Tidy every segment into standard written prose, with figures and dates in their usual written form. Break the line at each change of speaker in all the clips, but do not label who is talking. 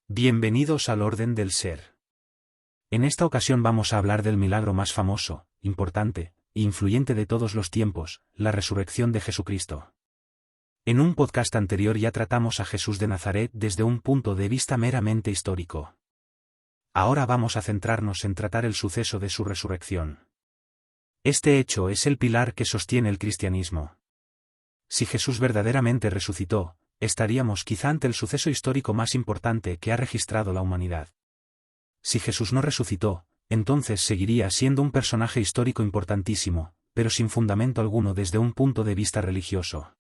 Bienvenidos al orden del ser. En esta ocasión vamos a hablar del milagro más famoso, importante e influyente de todos los tiempos, la resurrección de Jesucristo. En un podcast anterior ya tratamos a Jesús de Nazaret desde un punto de vista meramente histórico. Ahora vamos a centrarnos en tratar el suceso de su resurrección. Este hecho es el pilar que sostiene el cristianismo. Si Jesús verdaderamente resucitó, estaríamos quizá ante el suceso histórico más importante que ha registrado la humanidad. Si Jesús no resucitó, entonces seguiría siendo un personaje histórico importantísimo, pero sin fundamento alguno desde un punto de vista religioso.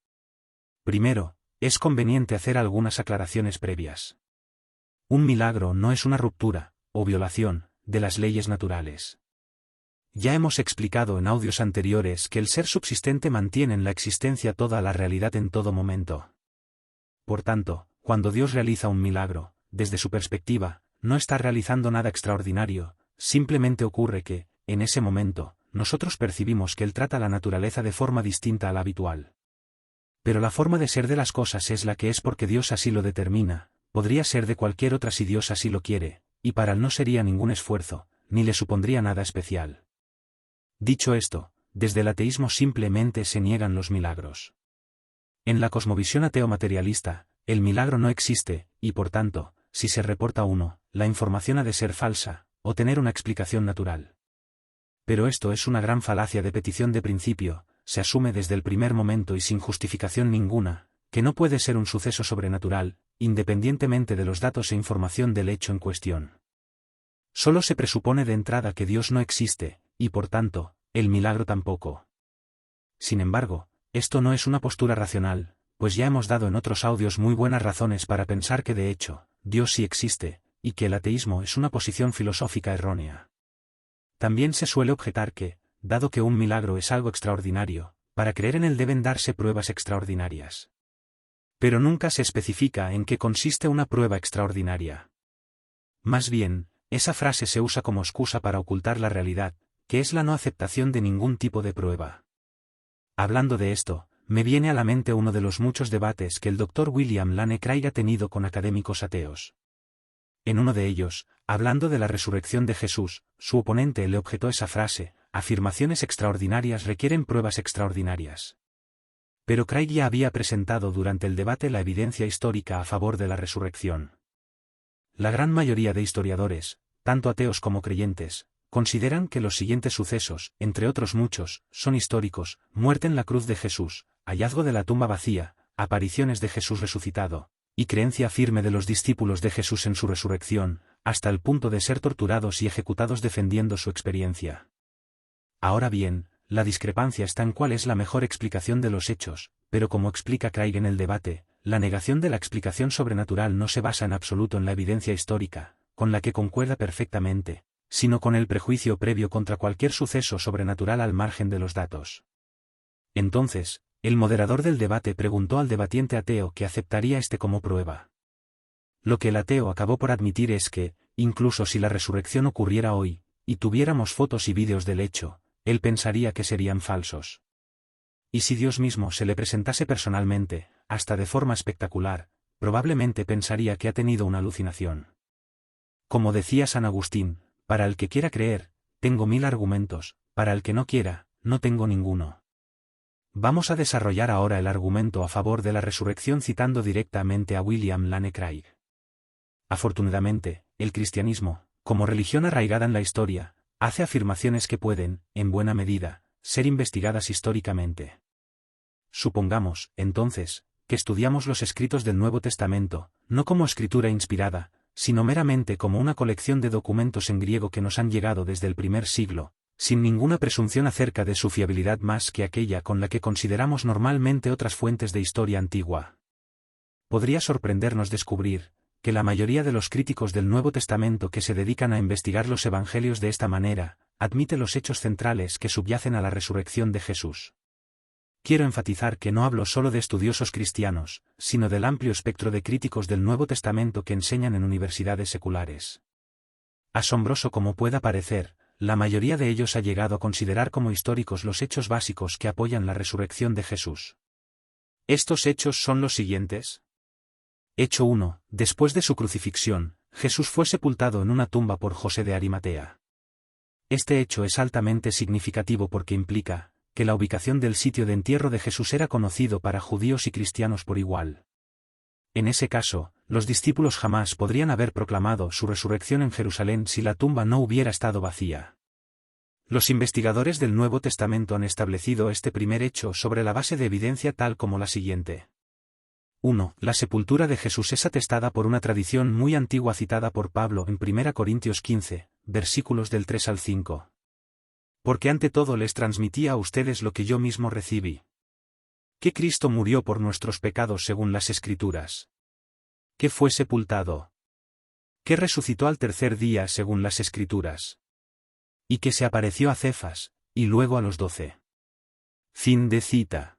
Primero, es conveniente hacer algunas aclaraciones previas. Un milagro no es una ruptura, o violación, de las leyes naturales. Ya hemos explicado en audios anteriores que el ser subsistente mantiene en la existencia toda la realidad en todo momento. Por tanto, cuando Dios realiza un milagro, desde su perspectiva, no está realizando nada extraordinario, simplemente ocurre que, en ese momento, nosotros percibimos que Él trata la naturaleza de forma distinta a la habitual. Pero la forma de ser de las cosas es la que es porque Dios así lo determina, podría ser de cualquier otra si Dios así lo quiere, y para Él no sería ningún esfuerzo, ni le supondría nada especial. Dicho esto, desde el ateísmo simplemente se niegan los milagros. En la cosmovisión ateo-materialista, el milagro no existe, y por tanto, si se reporta uno, la información ha de ser falsa, o tener una explicación natural. Pero esto es una gran falacia de petición de principio, se asume desde el primer momento y sin justificación ninguna, que no puede ser un suceso sobrenatural, independientemente de los datos e información del hecho en cuestión. Solo se presupone de entrada que Dios no existe, y por tanto, el milagro tampoco. Sin embargo, esto no es una postura racional, pues ya hemos dado en otros audios muy buenas razones para pensar que de hecho, Dios sí existe, y que el ateísmo es una posición filosófica errónea. También se suele objetar que, dado que un milagro es algo extraordinario, para creer en él deben darse pruebas extraordinarias. Pero nunca se especifica en qué consiste una prueba extraordinaria. Más bien, esa frase se usa como excusa para ocultar la realidad, que es la no aceptación de ningún tipo de prueba. Hablando de esto, me viene a la mente uno de los muchos debates que el Dr. William Lane Craig ha tenido con académicos ateos. En uno de ellos, hablando de la resurrección de Jesús, su oponente le objetó esa frase: afirmaciones extraordinarias requieren pruebas extraordinarias. Pero Craig ya había presentado durante el debate la evidencia histórica a favor de la resurrección. La gran mayoría de historiadores, tanto ateos como creyentes, consideran que los siguientes sucesos, entre otros muchos, son históricos: muerte en la cruz de Jesús, hallazgo de la tumba vacía, apariciones de Jesús resucitado, y creencia firme de los discípulos de Jesús en su resurrección, hasta el punto de ser torturados y ejecutados defendiendo su experiencia. Ahora bien, la discrepancia está en cuál es la mejor explicación de los hechos, pero como explica Craig en el debate, la negación de la explicación sobrenatural no se basa en absoluto en la evidencia histórica, con la que concuerda perfectamente, sino con el prejuicio previo contra cualquier suceso sobrenatural al margen de los datos. Entonces, el moderador del debate preguntó al debatiente ateo que aceptaría como prueba. Lo que el ateo acabó por admitir es que, incluso si la resurrección ocurriera hoy, y tuviéramos fotos y vídeos del hecho, él pensaría que serían falsos. Y si Dios mismo se le presentase personalmente, hasta de forma espectacular, probablemente pensaría que ha tenido una alucinación. Como decía San Agustín, para el que quiera creer, tengo 1000 argumentos, para el que no quiera, no tengo ninguno. Vamos a desarrollar ahora el argumento a favor de la resurrección citando directamente a William Lane Craig. Afortunadamente, el cristianismo, como religión arraigada en la historia, hace afirmaciones que pueden, en buena medida, ser investigadas históricamente. Supongamos, entonces, que estudiamos los escritos del Nuevo Testamento, no como escritura inspirada, sino meramente como una colección de documentos en griego que nos han llegado desde el primer siglo, sin ninguna presunción acerca de su fiabilidad más que aquella con la que consideramos normalmente otras fuentes de historia antigua. Podría sorprendernos descubrir que la mayoría de los críticos del Nuevo Testamento que se dedican a investigar los evangelios de esta manera, admite los hechos centrales que subyacen a la resurrección de Jesús. Quiero enfatizar que no hablo solo de estudiosos cristianos, sino del amplio espectro de críticos del Nuevo Testamento que enseñan en universidades seculares. Asombroso como pueda parecer, la mayoría de ellos ha llegado a considerar como históricos los hechos básicos que apoyan la resurrección de Jesús. Estos hechos son los siguientes. Hecho 1. Después de su crucifixión, Jesús fue sepultado en una tumba por José de Arimatea. Este hecho es altamente significativo porque implica que la ubicación del sitio de entierro de Jesús era conocido para judíos y cristianos por igual. En ese caso, los discípulos jamás podrían haber proclamado su resurrección en Jerusalén si la tumba no hubiera estado vacía. Los investigadores del Nuevo Testamento han establecido este primer hecho sobre la base de evidencia tal como la siguiente. 1. La sepultura de Jesús es atestada por una tradición muy antigua citada por Pablo en 1 Corintios 15, versículos del 3 al 5. Porque ante todo les transmití a ustedes lo que yo mismo recibí. Que Cristo murió por nuestros pecados según las Escrituras. Que fue sepultado. Que resucitó al tercer día según las Escrituras. Y que se apareció a Cefas, y luego a los 12. Fin de cita.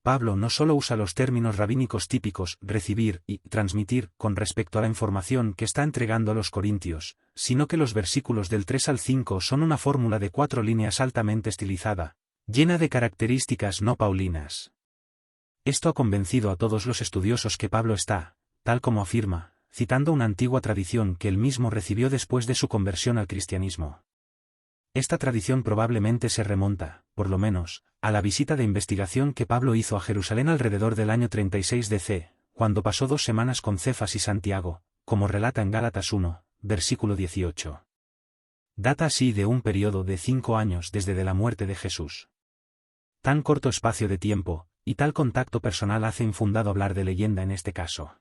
Pablo no solo usa los términos rabínicos típicos, recibir y transmitir, con respecto a la información que está entregando a los corintios, sino que los versículos del 3 al 5 son una fórmula de 4 líneas altamente estilizada, llena de características no paulinas. Esto ha convencido a todos los estudiosos que Pablo está, tal como afirma, citando una antigua tradición que él mismo recibió después de su conversión al cristianismo. Esta tradición probablemente se remonta, por lo menos, a la visita de investigación que Pablo hizo a Jerusalén alrededor del año 36 DC, cuando pasó 2 semanas con Cefas y Santiago, como relata en Gálatas 1, versículo 18. Data así de un periodo de 5 años desde de la muerte de Jesús. Tan corto espacio de tiempo, y tal contacto personal hace infundado hablar de leyenda en este caso.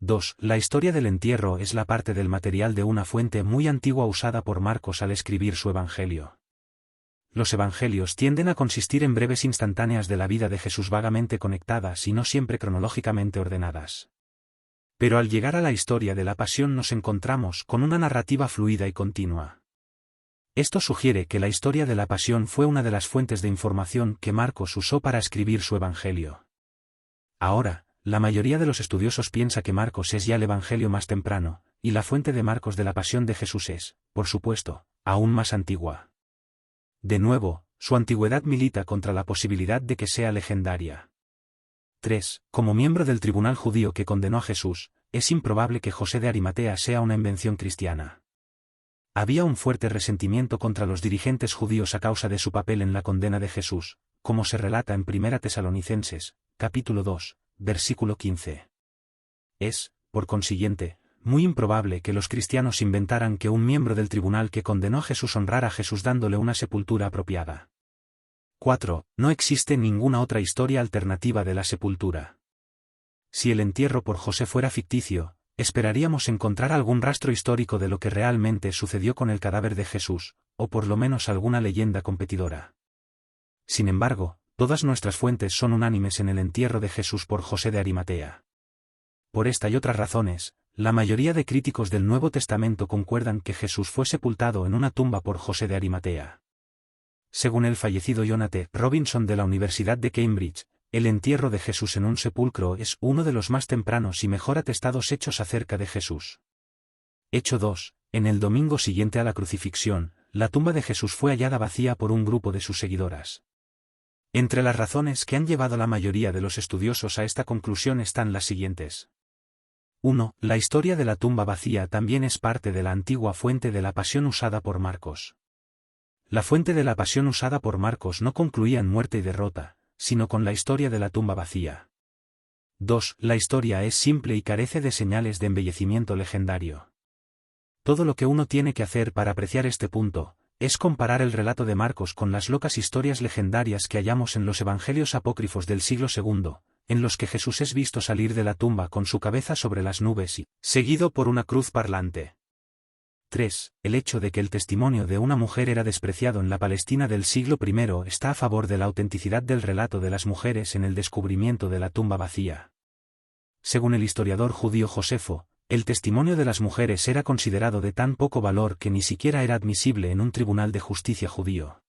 2. La historia del entierro es la parte del material de una fuente muy antigua usada por Marcos al escribir su evangelio. Los evangelios tienden a consistir en breves instantáneas de la vida de Jesús vagamente conectadas y no siempre cronológicamente ordenadas. Pero al llegar a la historia de la pasión nos encontramos con una narrativa fluida y continua. Esto sugiere que la historia de la pasión fue una de las fuentes de información que Marcos usó para escribir su evangelio. Ahora, la mayoría de los estudiosos piensa que Marcos es ya el evangelio más temprano, y la fuente de Marcos de la pasión de Jesús es, por supuesto, aún más antigua. De nuevo, su antigüedad milita contra la posibilidad de que sea legendaria. 3. Como miembro del tribunal judío que condenó a Jesús, es improbable que José de Arimatea sea una invención cristiana. Había un fuerte resentimiento contra los dirigentes judíos a causa de su papel en la condena de Jesús, como se relata en 1 Tesalonicenses, capítulo 2. Versículo 15. Es, por consiguiente, muy improbable que los cristianos inventaran que un miembro del tribunal que condenó a Jesús honrara a Jesús dándole una sepultura apropiada. 4. No existe ninguna otra historia alternativa de la sepultura. Si el entierro por José fuera ficticio, esperaríamos encontrar algún rastro histórico de lo que realmente sucedió con el cadáver de Jesús, o por lo menos alguna leyenda competidora. Sin embargo, todas nuestras fuentes son unánimes en el entierro de Jesús por José de Arimatea. Por esta y otras razones, la mayoría de críticos del Nuevo Testamento concuerdan que Jesús fue sepultado en una tumba por José de Arimatea. Según el fallecido Jonah T. Robinson de la Universidad de Cambridge, el entierro de Jesús en un sepulcro es uno de los más tempranos y mejor atestados hechos acerca de Jesús. Hecho 2. En el domingo siguiente a la crucifixión, la tumba de Jesús fue hallada vacía por un grupo de sus seguidoras. Entre las razones que han llevado a la mayoría de los estudiosos a esta conclusión están las siguientes. 1. La historia de la tumba vacía también es parte de la antigua fuente de la pasión usada por Marcos. La fuente de la pasión usada por Marcos no concluía en muerte y derrota, sino con la historia de la tumba vacía. 2. La historia es simple y carece de señales de embellecimiento legendario. Todo lo que uno tiene que hacer para apreciar este punto es comparar el relato de Marcos con las locas historias legendarias que hallamos en los evangelios apócrifos del siglo II, en los que Jesús es visto salir de la tumba con su cabeza sobre las nubes y seguido por una cruz parlante. 3. El hecho de que el testimonio de una mujer era despreciado en la Palestina del siglo I está a favor de la autenticidad del relato de las mujeres en el descubrimiento de la tumba vacía. Según el historiador judío Josefo, el testimonio de las mujeres era considerado de tan poco valor que ni siquiera era admisible en un tribunal de justicia judío.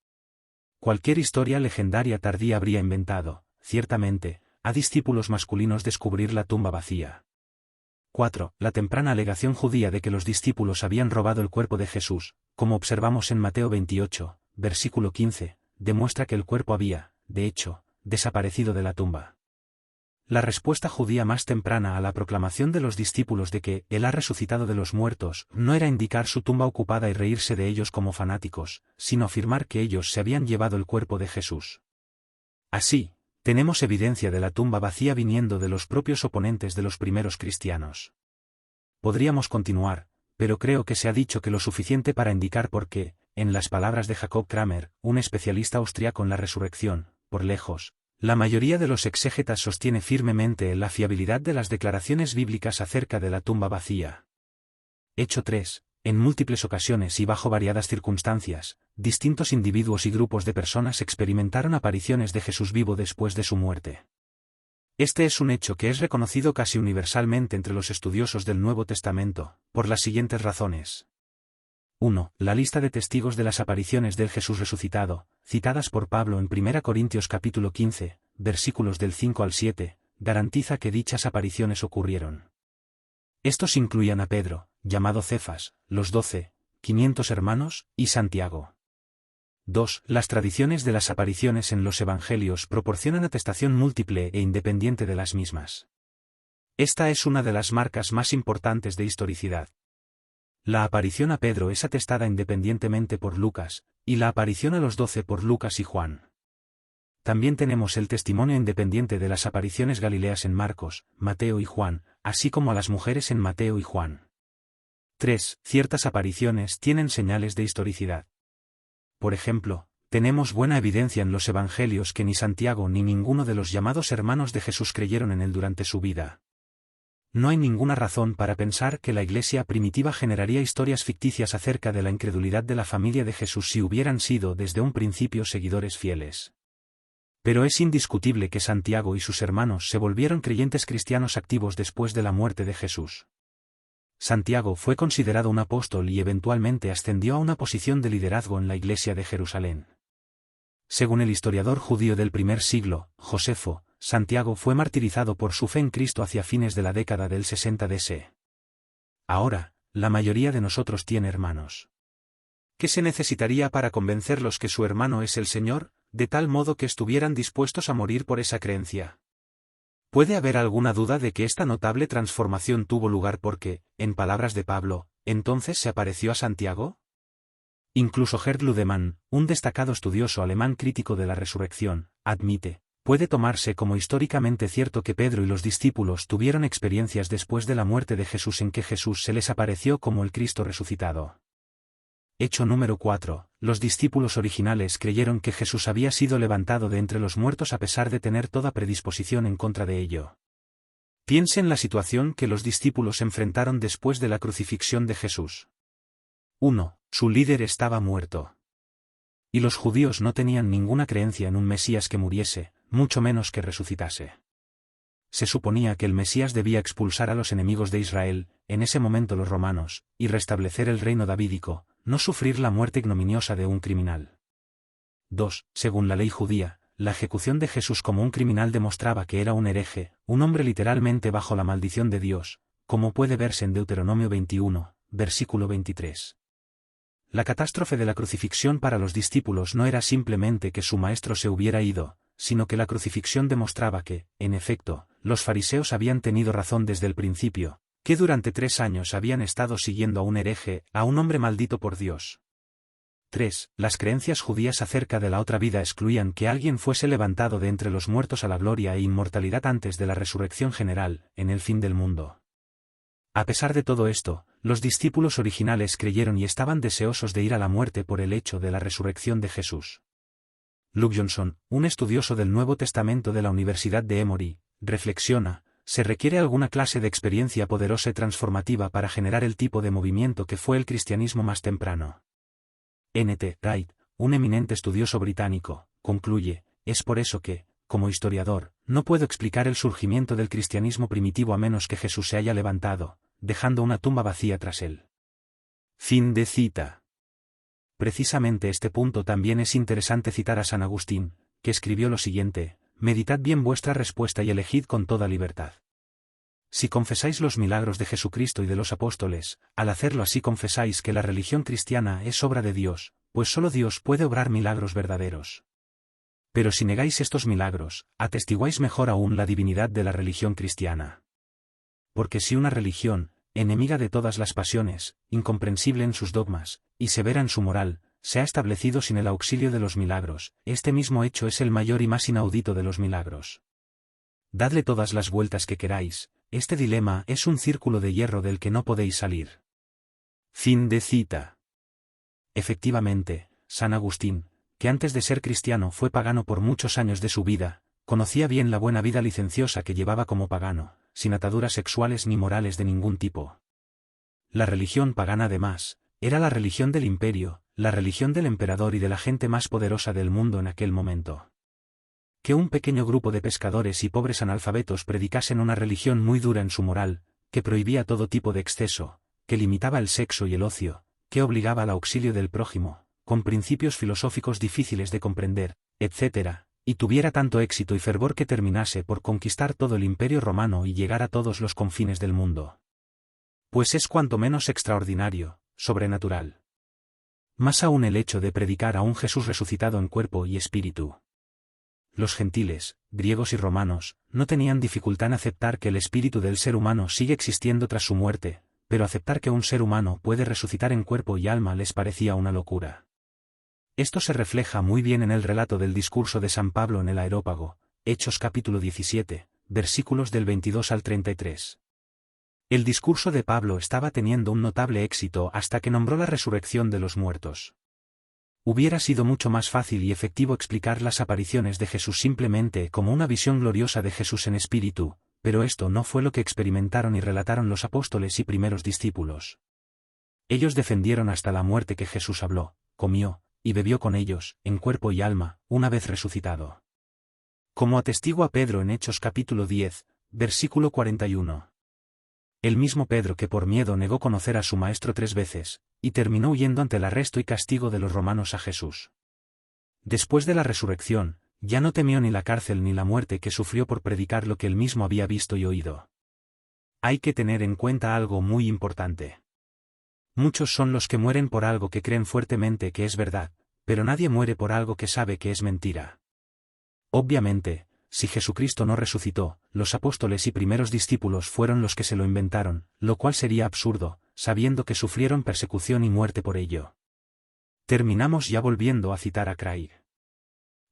Cualquier historia legendaria tardía habría inventado, ciertamente, a discípulos masculinos descubrir la tumba vacía. 4. La temprana alegación judía de que los discípulos habían robado el cuerpo de Jesús, como observamos en Mateo 28, versículo 15, demuestra que el cuerpo había, de hecho, desaparecido de la tumba. La respuesta judía más temprana a la proclamación de los discípulos de que Él ha resucitado de los muertos no era indicar su tumba ocupada y reírse de ellos como fanáticos, sino afirmar que ellos se habían llevado el cuerpo de Jesús. Así, tenemos evidencia de la tumba vacía viniendo de los propios oponentes de los primeros cristianos. Podríamos continuar, pero creo que se ha dicho que lo suficiente para indicar por qué, en las palabras de Jacob Kramer, un especialista austriaco en la resurrección, por lejos, la mayoría de los exégetas sostiene firmemente la fiabilidad de las declaraciones bíblicas acerca de la tumba vacía. Hecho 3. En múltiples ocasiones y bajo variadas circunstancias, distintos individuos y grupos de personas experimentaron apariciones de Jesús vivo después de su muerte. Este es un hecho que es reconocido casi universalmente entre los estudiosos del Nuevo Testamento, por las siguientes razones. 1. La lista de testigos de las apariciones del Jesús resucitado, citadas por Pablo en 1 Corintios capítulo 15, versículos del 5 al 7, garantiza que dichas apariciones ocurrieron. Estos incluían a Pedro, llamado Cefas, los 12, 500 hermanos, y Santiago. 2. Las tradiciones de las apariciones en los evangelios proporcionan atestación múltiple e independiente de las mismas. Esta es una de las marcas más importantes de historicidad. La aparición a Pedro es atestada independientemente por Lucas, y la aparición a los 12 por Lucas y Juan. También tenemos el testimonio independiente de las apariciones galileas en Marcos, Mateo y Juan, así como a las mujeres en Mateo y Juan. 3. Ciertas apariciones tienen señales de historicidad. Por ejemplo, tenemos buena evidencia en los evangelios que ni Santiago ni ninguno de los llamados hermanos de Jesús creyeron en él durante su vida. No hay ninguna razón para pensar que la Iglesia primitiva generaría historias ficticias acerca de la incredulidad de la familia de Jesús si hubieran sido desde un principio seguidores fieles. Pero es indiscutible que Santiago y sus hermanos se volvieron creyentes cristianos activos después de la muerte de Jesús. Santiago fue considerado un apóstol y eventualmente ascendió a una posición de liderazgo en la Iglesia de Jerusalén. Según el historiador judío del primer siglo, Josefo, Santiago fue martirizado por su fe en Cristo hacia fines de la década del 60 d.C. Ahora, la mayoría de nosotros tiene hermanos. ¿Qué se necesitaría para convencerlos que su hermano es el Señor, de tal modo que estuvieran dispuestos a morir por esa creencia? ¿Puede haber alguna duda de que esta notable transformación tuvo lugar porque, en palabras de Pablo, entonces se apareció a Santiago? Incluso Gerd Ludemann, un destacado estudioso alemán crítico de la resurrección, admite: puede tomarse como históricamente cierto que Pedro y los discípulos tuvieron experiencias después de la muerte de Jesús en que Jesús se les apareció como el Cristo resucitado. Hecho número 4. Los discípulos originales creyeron que Jesús había sido levantado de entre los muertos a pesar de tener toda predisposición en contra de ello. Piense en la situación que los discípulos enfrentaron después de la crucifixión de Jesús. 1. Su líder estaba muerto. Y los judíos no tenían ninguna creencia en un Mesías que muriese, mucho menos que resucitase. Se suponía que el Mesías debía expulsar a los enemigos de Israel, en ese momento los romanos, y restablecer el reino davídico, no sufrir la muerte ignominiosa de un criminal. 2. Según la ley judía, la ejecución de Jesús como un criminal demostraba que era un hereje, un hombre literalmente bajo la maldición de Dios, como puede verse en Deuteronomio 21, versículo 23. La catástrofe de la crucifixión para los discípulos no era simplemente que su maestro se hubiera ido, sino que la crucifixión demostraba que, en efecto, los fariseos habían tenido razón desde el principio, que durante 3 años habían estado siguiendo a un hereje, a un hombre maldito por Dios. 3. Las creencias judías acerca de la otra vida excluían que alguien fuese levantado de entre los muertos a la gloria e inmortalidad antes de la resurrección general, en el fin del mundo. A pesar de todo esto, los discípulos originales creyeron y estaban deseosos de ir a la muerte por el hecho de la resurrección de Jesús. Luke Johnson, un estudioso del Nuevo Testamento de la Universidad de Emory, reflexiona: se requiere alguna clase de experiencia poderosa y transformativa para generar el tipo de movimiento que fue el cristianismo más temprano. N.T. Wright, un eminente estudioso británico, concluye: es por eso que, como historiador, no puedo explicar el surgimiento del cristianismo primitivo a menos que Jesús se haya levantado, dejando una tumba vacía tras él. Fin de cita. Precisamente este punto también es interesante citar a San Agustín, que escribió lo siguiente: meditad bien vuestra respuesta y elegid con toda libertad. Si confesáis los milagros de Jesucristo y de los apóstoles, al hacerlo así confesáis que la religión cristiana es obra de Dios, pues solo Dios puede obrar milagros verdaderos. Pero si negáis estos milagros, atestiguáis mejor aún la divinidad de la religión cristiana. Porque si una religión, enemiga de todas las pasiones, incomprensible en sus dogmas, y severa en su moral, se ha establecido sin el auxilio de los milagros, este mismo hecho es el mayor y más inaudito de los milagros. Dadle todas las vueltas que queráis, este dilema es un círculo de hierro del que no podéis salir. Fin de cita. Efectivamente, San Agustín, que antes de ser cristiano fue pagano por muchos años de su vida, conocía bien la buena vida licenciosa que llevaba como pagano, sin ataduras sexuales ni morales de ningún tipo. La religión pagana además, era la religión del imperio, la religión del emperador y de la gente más poderosa del mundo en aquel momento. Que un pequeño grupo de pescadores y pobres analfabetos predicasen una religión muy dura en su moral, que prohibía todo tipo de exceso, que limitaba el sexo y el ocio, que obligaba al auxilio del prójimo, con principios filosóficos difíciles de comprender, etc., y tuviera tanto éxito y fervor que terminase por conquistar todo el imperio romano y llegar a todos los confines del mundo. Pues es cuanto menos extraordinario, sobrenatural. Más aún el hecho de predicar a un Jesús resucitado en cuerpo y espíritu. Los gentiles, griegos y romanos, no tenían dificultad en aceptar que el espíritu del ser humano sigue existiendo tras su muerte, pero aceptar que un ser humano puede resucitar en cuerpo y alma les parecía una locura. Esto se refleja muy bien en el relato del discurso de San Pablo en el Areópago, Hechos capítulo 17, versículos del 22 al 33. El discurso de Pablo estaba teniendo un notable éxito hasta que nombró la resurrección de los muertos. Hubiera sido mucho más fácil y efectivo explicar las apariciones de Jesús simplemente como una visión gloriosa de Jesús en espíritu, pero esto no fue lo que experimentaron y relataron los apóstoles y primeros discípulos. Ellos defendieron hasta la muerte que Jesús habló, comió, y bebió con ellos, en cuerpo y alma, una vez resucitado. Como atestigua Pedro en Hechos capítulo 10, versículo 41. El mismo Pedro que por miedo negó conocer a su maestro 3 veces, y terminó huyendo ante el arresto y castigo de los romanos a Jesús. Después de la resurrección, ya no temió ni la cárcel ni la muerte que sufrió por predicar lo que él mismo había visto y oído. Hay que tener en cuenta algo muy importante. Muchos son los que mueren por algo que creen fuertemente que es verdad, pero nadie muere por algo que sabe que es mentira. Obviamente, si Jesucristo no resucitó, los apóstoles y primeros discípulos fueron los que se lo inventaron, lo cual sería absurdo, sabiendo que sufrieron persecución y muerte por ello. Terminamos ya volviendo a citar a Craig.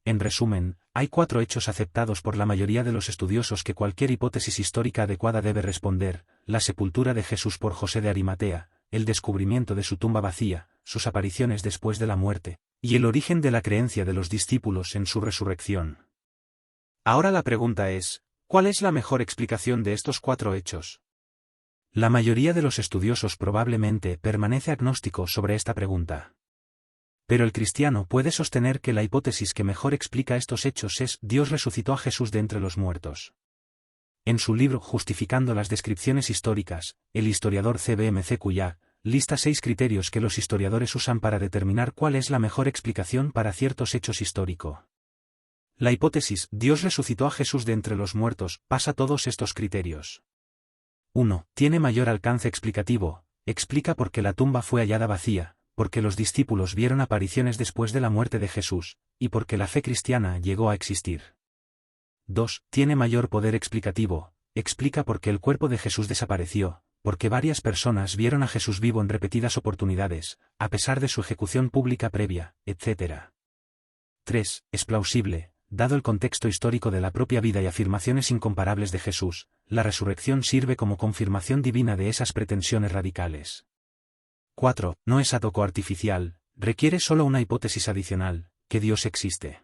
En resumen, hay 4 hechos aceptados por la mayoría de los estudiosos que cualquier hipótesis histórica adecuada debe responder: la sepultura de Jesús por José de Arimatea, el descubrimiento de su tumba vacía, sus apariciones después de la muerte, y el origen de la creencia de los discípulos en su resurrección. Ahora la pregunta es, ¿cuál es la mejor explicación de estos 4 hechos? La mayoría de los estudiosos probablemente permanece agnóstico sobre esta pregunta. Pero el cristiano puede sostener que la hipótesis que mejor explica estos hechos es: Dios resucitó a Jesús de entre los muertos. En su libro Justificando las descripciones históricas, el historiador C.B.M.C. Cuyat lista 6 criterios que los historiadores usan para determinar cuál es la mejor explicación para ciertos hechos históricos. La hipótesis Dios resucitó a Jesús de entre los muertos pasa todos estos criterios. 1. Tiene mayor alcance explicativo, explica por qué la tumba fue hallada vacía, porque los discípulos vieron apariciones después de la muerte de Jesús, y porque la fe cristiana llegó a existir. 2. Tiene mayor poder explicativo, explica por qué el cuerpo de Jesús desapareció, porque varias personas vieron a Jesús vivo en repetidas oportunidades, a pesar de su ejecución pública previa, etc. 3. Es plausible, dado el contexto histórico de la propia vida y afirmaciones incomparables de Jesús, la resurrección sirve como confirmación divina de esas pretensiones radicales. 4. No es ad hoc o artificial, requiere solo una hipótesis adicional, que Dios existe.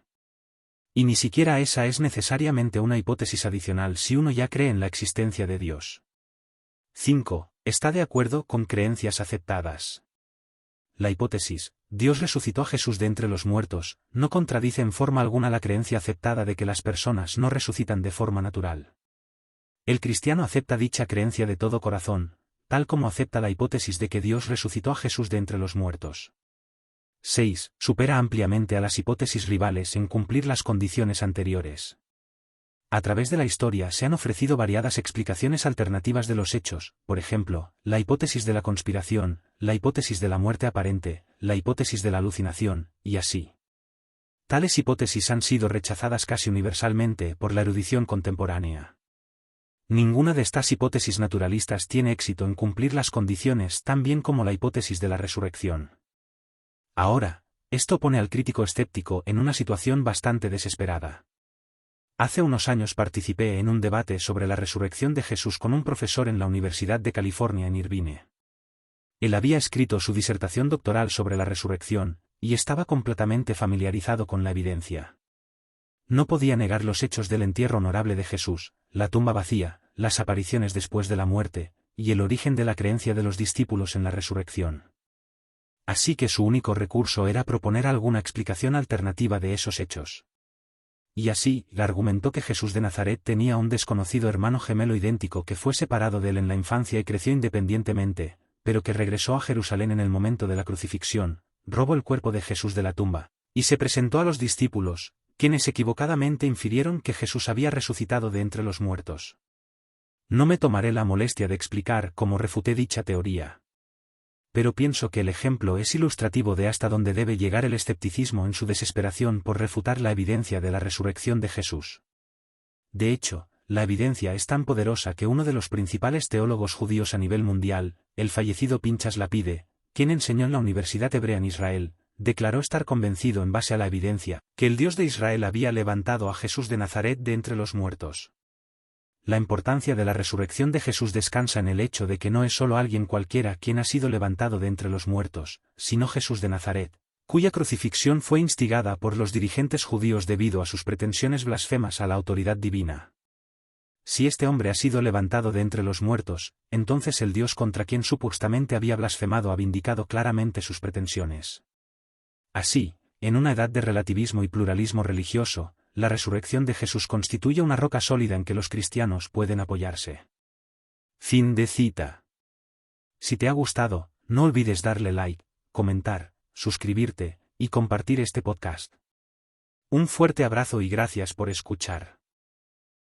Y ni siquiera esa es necesariamente una hipótesis adicional si uno ya cree en la existencia de Dios. 5. Está de acuerdo con creencias aceptadas. La hipótesis, Dios resucitó a Jesús de entre los muertos, no contradice en forma alguna la creencia aceptada de que las personas no resucitan de forma natural. El cristiano acepta dicha creencia de todo corazón, tal como acepta la hipótesis de que Dios resucitó a Jesús de entre los muertos. 6. Supera ampliamente a las hipótesis rivales en cumplir las condiciones anteriores. A través de la historia se han ofrecido variadas explicaciones alternativas de los hechos, por ejemplo, la hipótesis de la conspiración, la hipótesis de la muerte aparente, la hipótesis de la alucinación, y así. Tales hipótesis han sido rechazadas casi universalmente por la erudición contemporánea. Ninguna de estas hipótesis naturalistas tiene éxito en cumplir las condiciones tan bien como la hipótesis de la resurrección. Ahora, esto pone al crítico escéptico en una situación bastante desesperada. Hace unos años participé en un debate sobre la resurrección de Jesús con un profesor en la Universidad de California en Irvine. Él había escrito su disertación doctoral sobre la resurrección, y estaba completamente familiarizado con la evidencia. No podía negar los hechos del entierro honorable de Jesús, la tumba vacía, las apariciones después de la muerte, y el origen de la creencia de los discípulos en la resurrección. Así que su único recurso era proponer alguna explicación alternativa de esos hechos. Y así, argumentó que Jesús de Nazaret tenía un desconocido hermano gemelo idéntico que fue separado de él en la infancia y creció independientemente, pero que regresó a Jerusalén en el momento de la crucifixión, robó el cuerpo de Jesús de la tumba, y se presentó a los discípulos, quienes equivocadamente infirieron que Jesús había resucitado de entre los muertos. No me tomaré la molestia de explicar cómo refuté dicha teoría. Pero pienso que el ejemplo es ilustrativo de hasta dónde debe llegar el escepticismo en su desesperación por refutar la evidencia de la resurrección de Jesús. De hecho, la evidencia es tan poderosa que uno de los principales teólogos judíos a nivel mundial, el fallecido Pinchas Lapide, quien enseñó en la Universidad Hebrea en Israel, declaró estar convencido en base a la evidencia, que el Dios de Israel había levantado a Jesús de Nazaret de entre los muertos. La importancia de la resurrección de Jesús descansa en el hecho de que no es solo alguien cualquiera quien ha sido levantado de entre los muertos, sino Jesús de Nazaret, cuya crucifixión fue instigada por los dirigentes judíos debido a sus pretensiones blasfemas a la autoridad divina. Si este hombre ha sido levantado de entre los muertos, entonces el Dios contra quien supuestamente había blasfemado ha vindicado claramente sus pretensiones. Así, en una edad de relativismo y pluralismo religioso, la resurrección de Jesús constituye una roca sólida en que los cristianos pueden apoyarse. Fin de cita. Si te ha gustado, no olvides darle like, comentar, suscribirte, y compartir este podcast. Un fuerte abrazo y gracias por escuchar.